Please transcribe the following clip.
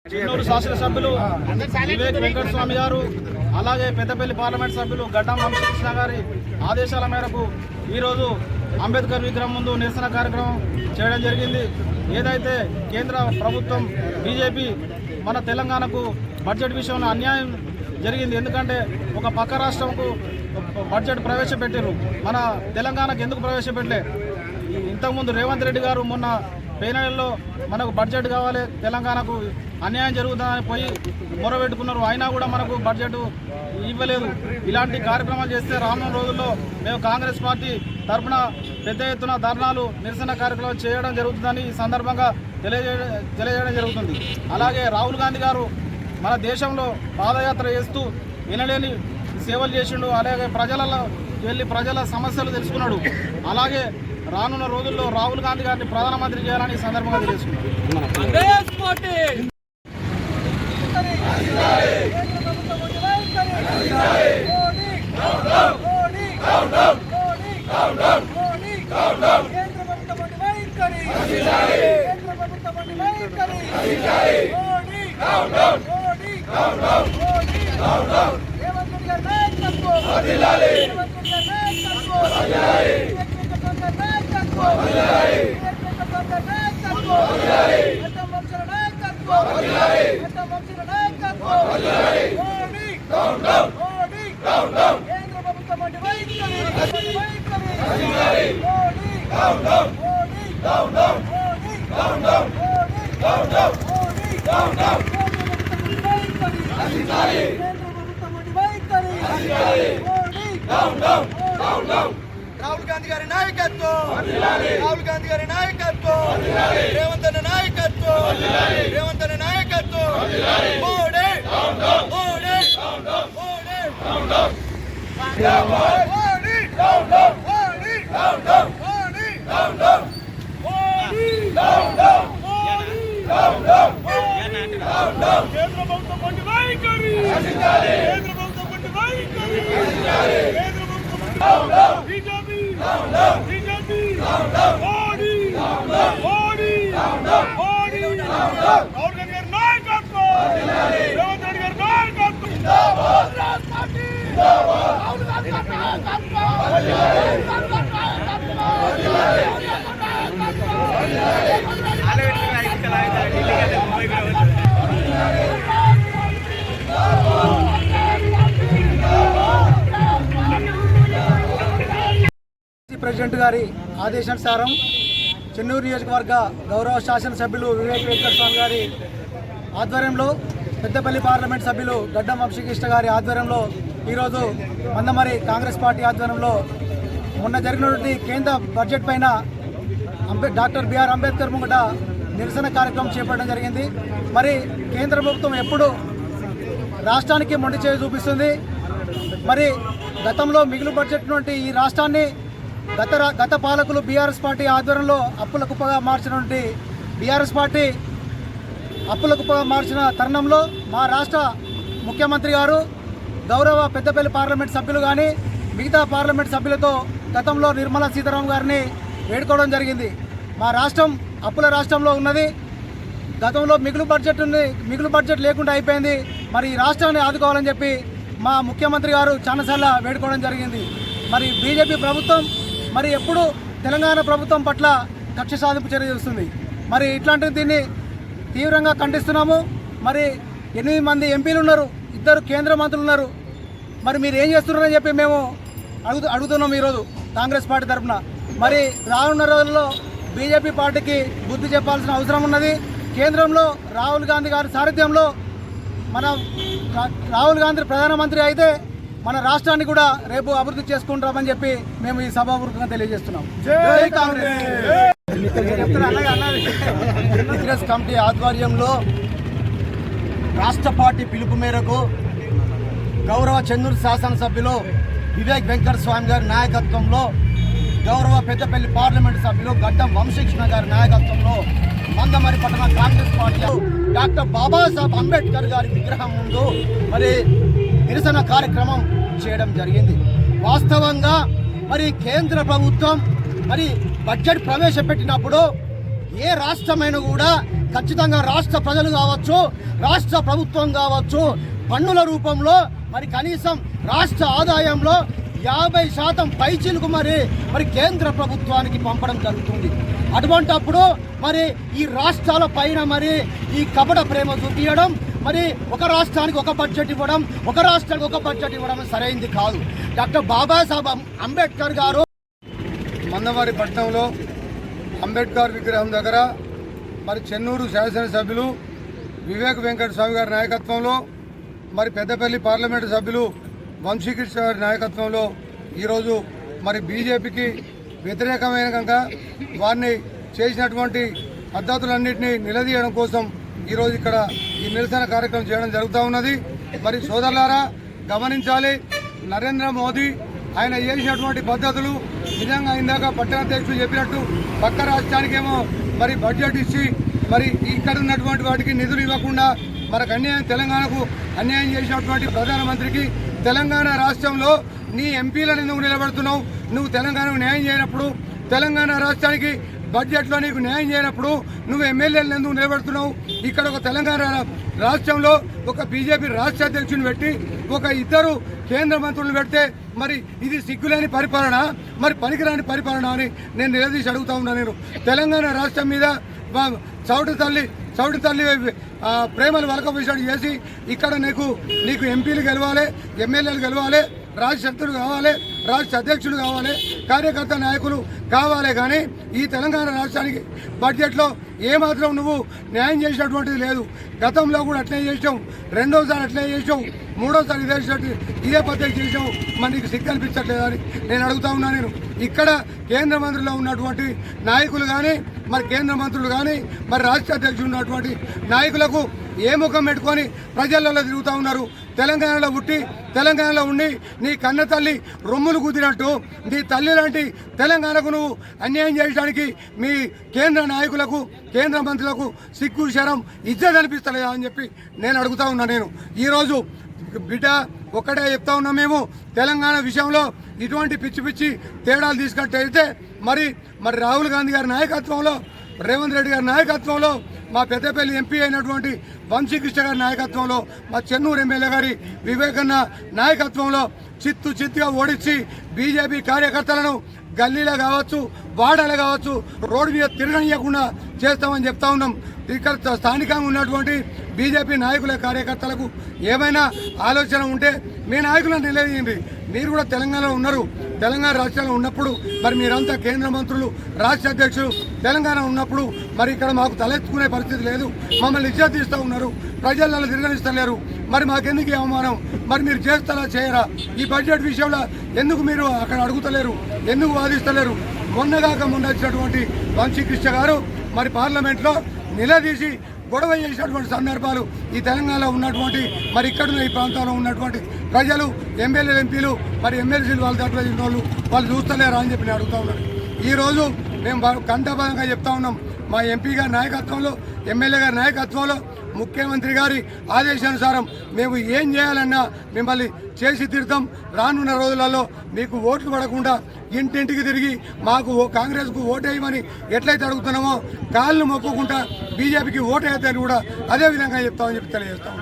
చెన్నూరు శాసనసభ్యులు వివేక్ వెంకటస్వామి గారు అలాగే పెద్దపల్లి పార్లమెంట్ సభ్యులు గడ్డం వంశకృష్ణ గారి ఆదేశాల మేరకు ఈరోజు అంబేద్కర్ విగ్రహం ముందు నిరసన కార్యక్రమం చేయడం జరిగింది. ఏదైతే కేంద్ర ప్రభుత్వం బీజేపీ మన తెలంగాణకు బడ్జెట్ విషయంలో అన్యాయం జరిగింది. ఎందుకంటే ఒక పక్క రాష్ట్రంకు బడ్జెట్ ప్రవేశపెట్టారు, మన తెలంగాణకు ఎందుకు ప్రవేశపెట్టలే? ఇంతకుముందు రేవంత్ రెడ్డి గారు మొన్న పేనెల్లో మనకు బడ్జెట్ కావాలి, తెలంగాణకు అన్యాయం జరుగుతుందని పోయి మొరబెట్టుకున్నారు. అయినా కూడా మనకు బడ్జెట్ ఇవ్వలేదు. ఇలాంటి కార్యక్రమాలు చేస్తే రానున్న రోజుల్లో మేము కాంగ్రెస్ పార్టీ తరఫున పెద్ద ఎత్తున ధర్నాలు, నిరసన కార్యక్రమాలు చేయడం జరుగుతుందని ఈ సందర్భంగా తెలియజేయడం జరుగుతుంది. అలాగే రాహుల్ గాంధీ గారు మన దేశంలో పాదయాత్ర చేస్తూ వినలేని సేవలు చేసిండు. అలాగే ప్రజలలో వెళ్ళి ప్రజల సమస్యలు తెలుసుకున్నాడు. అలాగే రానున్న రోజుల్లో రాహుల్ గాంధీ గారిని ప్రధానమంత్రి చేయాలని ఈ సందర్భంగా తెలుసుకున్నాడు. రాహుల్ గాంధీ గారి నాయకత్వం, రాహుల్ గాంధీ గారి నాయకత్వం, రేవంత్ అన్న నాయకత్వం, రేవంత్ అన్న నాయకత్వం, మోడీ మోడీ కేంద్ర ప్రభుత్వం వంటి వైఖరి, కేంద్ర ప్రభుత్వం వంటి వైఖరి, కేంద్ర ప్రభుత్వం బీజేపీ మోడీ మోడీ మోడీ రాహుల్ గాంధీ గారి నాయకత్వం, రేవంత్ రెడ్డి గారి నాయకత్వం, కాంగ్రెస్ పార్టీ రాహుల్ గాంధీ గారి నాయకత్వం, ప్రెసిడెంట్ గారి ఆదేశానుసారం చెన్నూరు నియోజకవర్గ గౌరవ శాసనసభ్యులు వివేక్ వెంకటస్వామి గారి ఆధ్వర్యంలో, పెద్దపల్లి పార్లమెంట్ సభ్యులు గడ్డం వంశకృష్ణ గారి ఆధ్వర్యంలో ఈరోజు మందమరి కాంగ్రెస్ పార్టీ ఆధ్వర్యంలో మొన్న జరిగినటువంటి కేంద్ర బడ్జెట్ పైన డాక్టర్ బిఆర్ అంబేద్కర్ ముంగట నిరసన కార్యక్రమం చేపట్టడం జరిగింది. మరి కేంద్ర ప్రభుత్వం ఎప్పుడు రాష్ట్రానికి మొండి చేయి చూపిస్తుంది. మరి గతంలో మిగులు బడ్జెట్ నుండి ఈ రాష్ట్రాన్ని గత పాలకులు బీఆర్ఎస్ పార్టీ ఆధ్వర్యంలో అప్పుల కుప్పగా మార్చినటువంటి బీఆర్ఎస్ పార్టీ అప్పుల కుప్పగా మార్చిన తరుణంలో మా రాష్ట్ర ముఖ్యమంత్రి గారు గౌరవ పెద్దపల్లి పార్లమెంట్ సభ్యులు కానీ మిగతా పార్లమెంట్ సభ్యులతో గతంలో నిర్మలా సీతారామన్ గారిని వేడుకోవడం జరిగింది. మా రాష్ట్రం అప్పుల రాష్ట్రంలో ఉన్నది. గతంలో మిగులు బడ్జెట్ లేకుండా అయిపోయింది. మరి ఈ రాష్ట్రాన్ని ఆదుకోవాలని చెప్పి మా ముఖ్యమంత్రి గారు చాలాసార్లు వేడుకోవడం జరిగింది. మరి బీజేపీ ప్రభుత్వం మరి ఎప్పుడు తెలంగాణ ప్రభుత్వం పట్ల కక్ష సాధింపు చర్య చేస్తుంది. మరి ఇట్లాంటి దీన్ని తీవ్రంగా ఖండిస్తున్నాము. మరి 8 మంది ఎంపీలు ఉన్నారు, 2 కేంద్ర మంత్రులు ఉన్నారు. మరి మీరు ఏం చేస్తున్నారని చెప్పి మేము అడుగుతున్నాం ఈరోజు కాంగ్రెస్ పార్టీ తరఫున. మరి రానున్న రోజుల్లో బీజేపీ పార్టీకి బుద్ధి చెప్పాల్సిన అవసరం ఉన్నది. కేంద్రంలో రాహుల్ గాంధీ గారి సారథ్యంలో రాహుల్ గాంధీ ప్రధానమంత్రి అయితే మన రాష్ట్రాన్ని కూడా రేపు అభివృద్ధి చేసుకుంటామని చెప్పి మేము ఈ సభాపూర్వకంగా తెలియజేస్తున్నాం. జై కాంగ్రెస్ కమిటీ ఆధ్వర్యంలో రాష్ట్ర పార్టీ పిలుపు మేరకు గౌరవ చెన్నూరు శాసనసభ్యులు వివేక్ వెంకటస్వామి గారి నాయకత్వంలో, గౌరవ పెద్దపల్లి పార్లమెంటు సభ్యులు గడ్డం వంశకృష్ణ గారి నాయకత్వంలో మందమరి పట్టణ కాంగ్రెస్ పార్టీ డాక్టర్ బాబాసాహెబ్ అంబేద్కర్ గారి విగ్రహం ముందు మరి నిరసన కార్యక్రమం చేయడం జరిగింది. వాస్తవంగా మరి కేంద్ర ప్రభుత్వం మరి బడ్జెట్ ప్రవేశపెట్టినప్పుడు ఏ రాష్ట్రమైనా కూడా ఖచ్చితంగా రాష్ట్ర ప్రజలు కావచ్చు, రాష్ట్ర ప్రభుత్వం కావచ్చు, పన్నుల రూపంలో మరి కనీసం రాష్ట్ర ఆదాయంలో 50% పైచిలకు మరి కేంద్ర ప్రభుత్వానికి పంపడం జరుగుతుంది. అటువంటప్పుడు మరి ఈ రాష్ట్రాల పైన మరి ఈ కపట ప్రేమ చూపించడం, మరి ఒక రాష్ట్రానికి ఒక బడ్జెట్ ఇవ్వడం, ఒక రాష్ట్రానికి ఒక బడ్జెట్ ఇవ్వడం సరైంది కాదు. డాక్టర్ బాబాసాహెబ్ అంబేద్కర్ గారు మందవారి పట్టణంలో అంబేద్కర్ విగ్రహం దగ్గర మరి చెన్నూరు శాసనసభ్యులు వివేక్ వెంకట స్వామి గారి నాయకత్వంలో, మరి పెద్దపల్లి పార్లమెంటు సభ్యులు వంశీకృష్ణ గారి నాయకత్వంలో ఈరోజు మరి బీజేపీకి వ్యతిరేకమైన కనుక వారిని చేసినటువంటి పద్ధతులన్నింటినీ నిలదీయడం కోసం ఈరోజు ఇక్కడ ఈ నిరసన కార్యక్రమం చేయడం జరుగుతూ ఉన్నది. మరి సోదరులారా గమనించాలి, నరేంద్ర మోదీ ఆయన చేసినటువంటి పద్ధతులు నిజంగా ఇందాక పట్టణాధ్యక్షులు చెప్పినట్టు పక్క రాష్ట్రానికేమో మరి బడ్జెట్ ఇచ్చి మరి ఇక్కడ ఉన్నటువంటి వాటికి నిధులు ఇవ్వకుండా మనకు అన్యాయం, తెలంగాణకు అన్యాయం చేసినటువంటి ప్రధానమంత్రికి తెలంగాణ రాష్ట్రంలో నీ ఎంపీలను ఎందుకు నిలబడుతున్నావు? నువ్వు తెలంగాణకు న్యాయం చేయనప్పుడు, తెలంగాణ రాష్ట్రానికి బడ్జెట్లో నీకు న్యాయం చేయనప్పుడు నువ్వు ఎమ్మెల్యేలను ఎందుకు నిలబడుతున్నావు? ఇక్కడ ఒక తెలంగాణ రాష్ట్రంలో ఒక బీజేపీ రాష్ట్ర అధ్యక్షుని పెట్టి ఒక 2 కేంద్ర మంత్రులను పెడితే మరి ఇది సిగ్గులేని పరిపాలన, మరి పనికిరాని పరిపాలన అని నేను నిలదీసి అడుగుతా ఉన్నా. నేను తెలంగాణ రాష్ట్రం మీద చౌటి తల్లి ప్రేమలు వలకవేసాడు చేసి ఇక్కడ నీకు ఎంపీలు గెలవాలి, ఎమ్మెల్యేలు గెలవాలి, రాష్ట్ర శక్తులు కావాలి, రాష్ట్ర అధ్యక్షులు కావాలి, కార్యకర్త నాయకులు కావాలి. కానీ ఈ తెలంగాణ రాష్ట్రానికి బడ్జెట్లో ఏమాత్రం నువ్వు న్యాయం చేసినటువంటిది లేదు. గతంలో కూడా అట్లే చేసావు, రెండోసారి అట్లే చేసావు, మూడోసారి ఇదే పద్ధతి చేసావు. మరి నీకు సిగ్గు అనిపించట్లేదా అని నేను అడుగుతా ఉన్నా. నేను ఇక్కడ కేంద్ర మంత్రిలో ఉన్నటువంటి నాయకులు కానీ, మరి కేంద్ర మంత్రులు కానీ, మరి రాష్ట్ర అధ్యక్షులు ఉన్నటువంటి నాయకులకు ఏ ముఖం పెట్టుకొని ప్రజలలో తిరుగుతూ ఉన్నారు? తెలంగాణలో పుట్టి తెలంగాణలో ఉండి నీ కన్న తల్లి రొమ్ములు కుదిరినట్టు నీ తల్లి లాంటి తెలంగాణకు నువ్వు అన్యాయం చేయడానికి మీ కేంద్ర నాయకులకు, కేంద్ర మంత్రులకు సిగ్గు, శరం, ఇజ్జత్ అనిపిస్తలేదా అని చెప్పి నేను అడుగుతా ఉన్నా. నేను ఈరోజు బిడ్డ ఒక్కటే చెప్తా ఉన్నా, మేము తెలంగాణ విషయంలో ఇటువంటి పిచ్చి పిచ్చి తేడాలు తీసుకున్నట్టయితే మరి రాహుల్ గాంధీ గారి నాయకత్వంలో, రేవంత్ రెడ్డి గారి నాయకత్వంలో, మా పెద్దపల్లి ఎంపీ అయినటువంటి వంశీకృష్ణ గారి నాయకత్వంలో, మా చెన్నూరు ఎమ్మెల్యే గారి వివేకన్న నాయకత్వంలో చిత్తుగా ఓడించి బీజేపీ కార్యకర్తలను గల్లీలో కావచ్చు, వాడలు కావచ్చు, రోడ్డు మీద తిరగనియకుండా చేస్తామని చెప్తా ఉన్నాం. ఇక్కడ స్థానికంగా ఉన్నటువంటి బీజేపీ నాయకుల, కార్యకర్తలకు ఏమైనా ఆలోచన ఉంటే మీ నాయకులను నిలదీయండి. మీరు కూడా తెలంగాణలో ఉన్నారు, తెలంగాణ రాష్ట్రంలో ఉన్నప్పుడు మరి మీరంతా కేంద్ర మంత్రులు, రాష్ట్ర అధ్యక్షులు తెలంగాణ ఉన్నప్పుడు మరి ఇక్కడ మాకు తలెత్తుకునే పరిస్థితి లేదు. మమ్మల్ని ఇజ్జత్ ఇస్తూ ఉన్నారు, ప్రజలను తిరగనిస్తలేరు. మరి మాకెందుకు అవమానం? మరి మీరు చేస్తారా చేయరా? ఈ బడ్జెట్ విషయంలో ఎందుకు మీరు అక్కడ అడుగుతలేరు, ఎందుకు వాదిస్తలేరు? మొన్న వచ్చినటువంటి వంశీకృష్ణ గారు మరి పార్లమెంట్లో నిలదీసి గొడవ చేసినటువంటి సందర్భాలు ఈ తెలంగాణలో ఉన్నటువంటి మరి ఇక్కడున్న ఈ ప్రాంతంలో ఉన్నటువంటి ప్రజలు, ఎమ్మెల్యేలు, ఎంపీలు, మరి ఎమ్మెల్సీలు వాళ్ళ దాంట్లో వాళ్ళు చూస్తలేరా అని చెప్పి నేను అడుగుతా ఉన్నాను. ఈరోజు మేము కంఠబలంగా చెప్తా ఉన్నాం, మా ఎంపీ గారి నాయకత్వంలో, ఎమ్మెల్యే గారి నాయకత్వంలో, ముఖ్యమంత్రి గారి ఆదేశానుసారం మేము ఏం చేయాలన్నా మిమ్మల్ని చేసి తీరుతాం. రానున్న రోజులలో మీకు ఓట్లు పడకుండా ఇంటింటికి తిరిగి మాకు కాంగ్రెస్కు ఓటేయమని ఎట్లయితే అడుగుతున్నామో కాళ్ళు మొక్కుకుంటా బీజేపీకి ఓటేయద్దని కూడా అదే విధంగా చెప్తామని చెప్పి తెలియజేస్తాం.